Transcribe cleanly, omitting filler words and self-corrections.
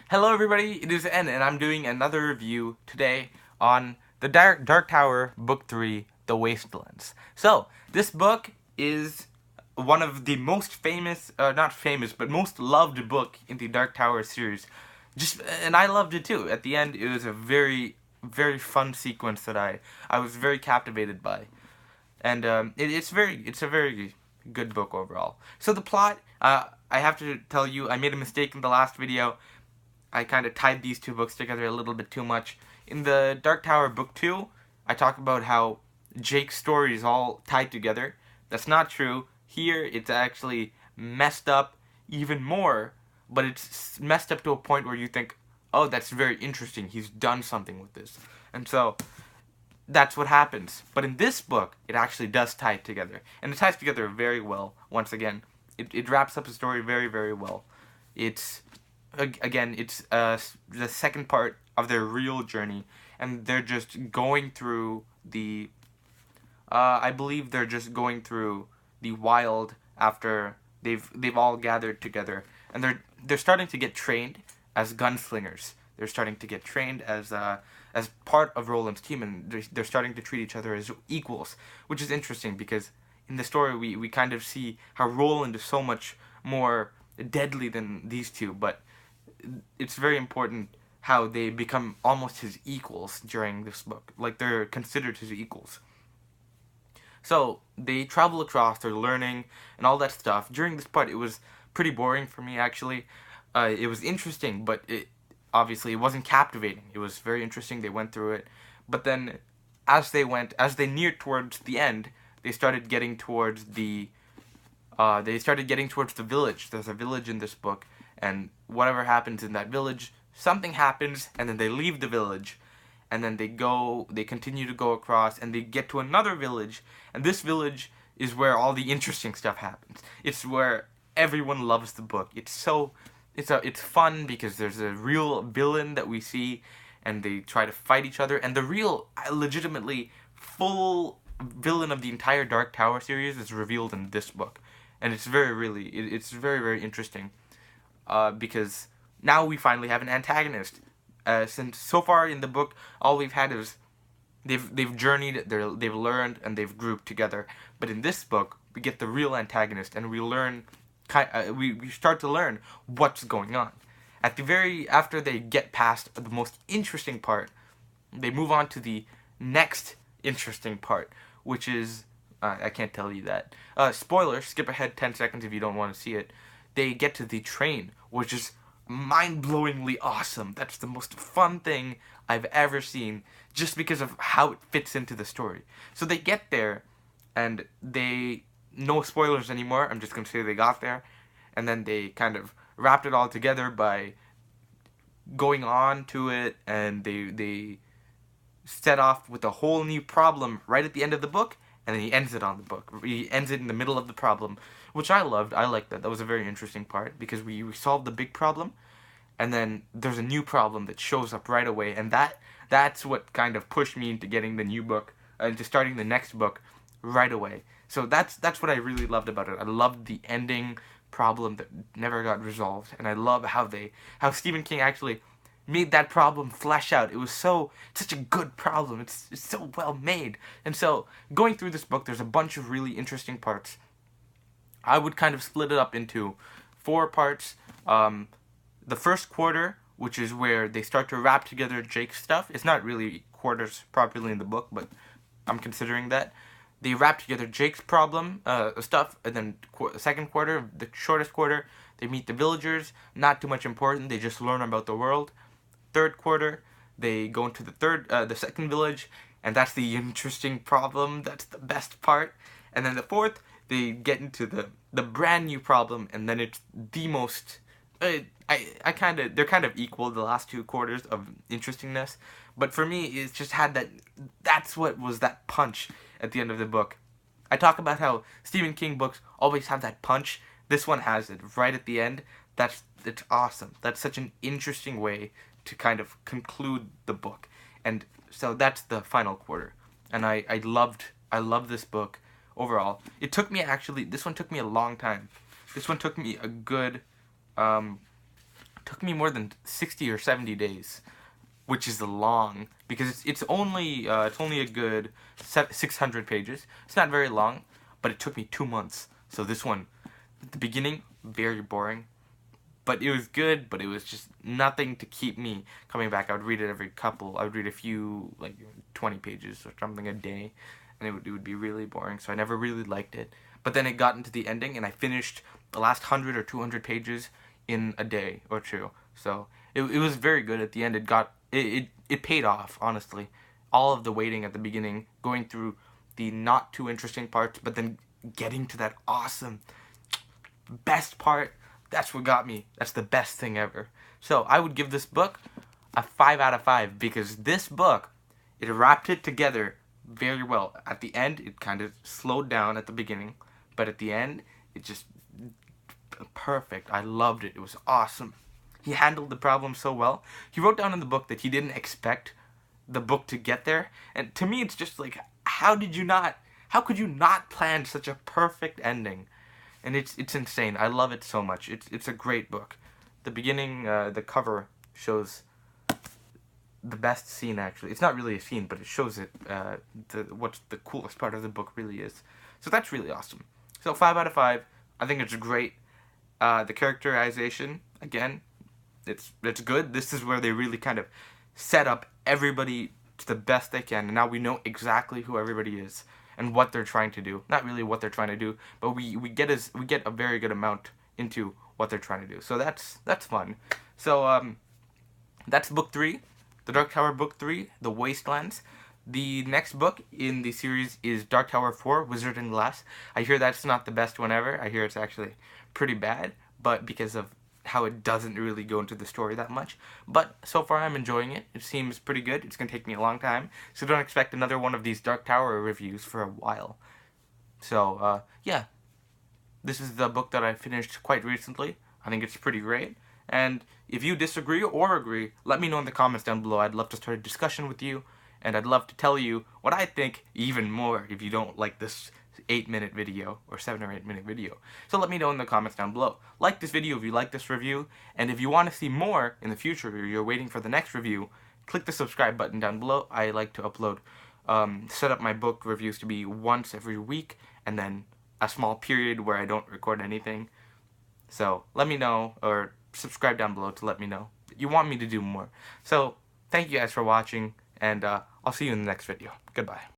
Hello everybody, it is N, and I'm doing another review today on the Dark Tower Book 3, The Wastelands. So, this book is one of the most famous, not famous, but most loved book in the Dark Tower series. And I loved it too. At the end, it was a very, very fun sequence that I was very captivated by. And it's a very good book overall. So the plot, I have to tell you, I made a mistake in the last video. I kind of tied these two books together a little bit too much. In the Dark Tower Book 2, I talk about how Jake's story is all tied together. That's not true. Here, it's actually messed up even more, but it's messed up to a point where you think, oh, that's very interesting. He's done something with this. And so, that's what happens. But in this book, it actually does tie it together. And it ties together very well, once again. It wraps up the story very, very well. It's the second part of their real journey, and they're just going through the I believe they're just going through the wild after they've all gathered together, and they're starting to get trained as gunslingers. They're starting to get trained as part of Roland's team, and they're starting to treat each other as equals, which is interesting because in the story we kind of see how Roland is so much more deadly than these two, but it's very important how they become almost his equals during this book. Like, they're considered his equals. So, they travel across, they're learning, and all that stuff. During this part, it was pretty boring for me, actually. It was interesting, but obviously, it wasn't captivating. It was very interesting, they went through it. But then, as they neared towards the end, they started getting towards the village. There's a village in this book, and whatever happens in that village, something happens, and then they leave the village, and then they continue to go across, and they get to another village, and this village is where all the interesting stuff happens. It's where everyone loves the book. It's fun because there's a real villain that we see, and they try to fight each other, and the real, legitimately, full villain of the entire Dark Tower series is revealed in this book. And it's it's very, very interesting. Because now we finally have an antagonist. Since so far in the book, all we've had is they've journeyed, they've learned, and they've grouped together. But in this book, we get the real antagonist, and we start to learn what's going on. After they get past the most interesting part, they move on to the next interesting part, which is I can't tell you that. Spoiler, skip ahead 10 seconds if you don't want to see it. They get to the train, which is mind-blowingly awesome. That's the most fun thing I've ever seen, just because of how it fits into the story. So they get there, and no spoilers anymore, I'm just going to say they got there, and then they kind of wrapped it all together by going on to it, and they set off with a whole new problem right at the end of the book, and then he ends it on the book. He ends it in the middle of the problem, which I loved. I liked that. That was a very interesting part, because we solved the big problem, and then there's a new problem that shows up right away, and that's what kind of pushed me into getting the new book, into starting the next book right away. So that's what I really loved about it. I loved the ending problem that never got resolved, and I love how Stephen King actually made that problem flesh out. It was such a good problem. It's so well made. And so, going through this book, there's a bunch of really interesting parts. I would kind of split it up into 4 parts. The first quarter, which is where they start to wrap together Jake's stuff. It's not really quarters properly in the book, but I'm considering that. They wrap together Jake's problem, stuff, and then second quarter, the shortest quarter, they meet the villagers. Not too much important. They just learn about the world. Third quarter, they go into the second village, and that's the interesting problem. That's the best part. And then the fourth, they get into the brand new problem, and then it's the most. They're kind of equal, the last 2 quarters of interestingness, but for me, it's just had that's what was that punch at the end of the book. I talk about how Stephen King books always have that punch. This one has it right at the end. It's awesome. That's such an interesting way to kind of conclude the book. And so that's the final quarter. And I loved this book overall. This one took me a long time. This one took me a good took me more than 60 or 70 days, which is long because it's only a good 600 pages. It's not very long, but it took me 2 months. So this one, at the beginning, very boring, but it was good. But it was just nothing to keep me coming back. I would read it every couple. I would read a few, like 20 pages or something a day, and it would be really boring. So I never really liked it. But then it got into the ending, and I finished the last 100 or 200 pages in a day or two. So it was very good at the end. It paid off, honestly. All of the waiting at the beginning, going through the not too interesting parts, but then getting to that awesome best part, that's what got me. That's the best thing ever. So I would give this book a 5 out of 5 because this book, it wrapped it together very well. At the end, it kind of slowed down at the beginning, but at the end, it just perfect. I loved it. It was awesome. He handled the problem so well. He wrote down in the book that he didn't expect the book to get there. And to me, it's just like, how could you not plan such a perfect ending? And it's insane. I love it so much. It's a great book. The beginning, the cover shows the best scene, actually. It's not really a scene, but it shows it, what the coolest part of the book really is. So that's really awesome. So 5 out of 5. I think it's great. The characterization, again, it's good. This is where they really kind of set up everybody to the best they can, and now we know exactly who everybody is and what they're trying to do. Not really what they're trying to do, but we get a very good amount into what they're trying to do. So that's fun. So that's book 3, The Dark Tower book 3, The Wastelands. The next book in the series is Dark Tower 4, Wizard and Glass. I hear that's not the best one ever. I hear it's actually pretty bad, but because of how it doesn't really go into the story that much. But so far I'm enjoying it. It seems pretty good. It's going to take me a long time, so don't expect another one of these Dark Tower reviews for a while. So, yeah. This is the book that I finished quite recently. I think it's pretty great. And if you disagree or agree, let me know in the comments down below. I'd love to start a discussion with you, and I'd love to tell you what I think even more if you don't like this 8-minute video or 7 or 8-minute video. So let me know in the comments down below. Like this video if you like this review, and if you want to see more in the future or you're waiting for the next review, click the subscribe button down below. I like to upload, set up my book reviews to be once every week, and then a small period where I don't record anything. So let me know, or subscribe down below to let me know that you want me to do more. So thank you guys for watching, and I'll see you in the next video. Goodbye.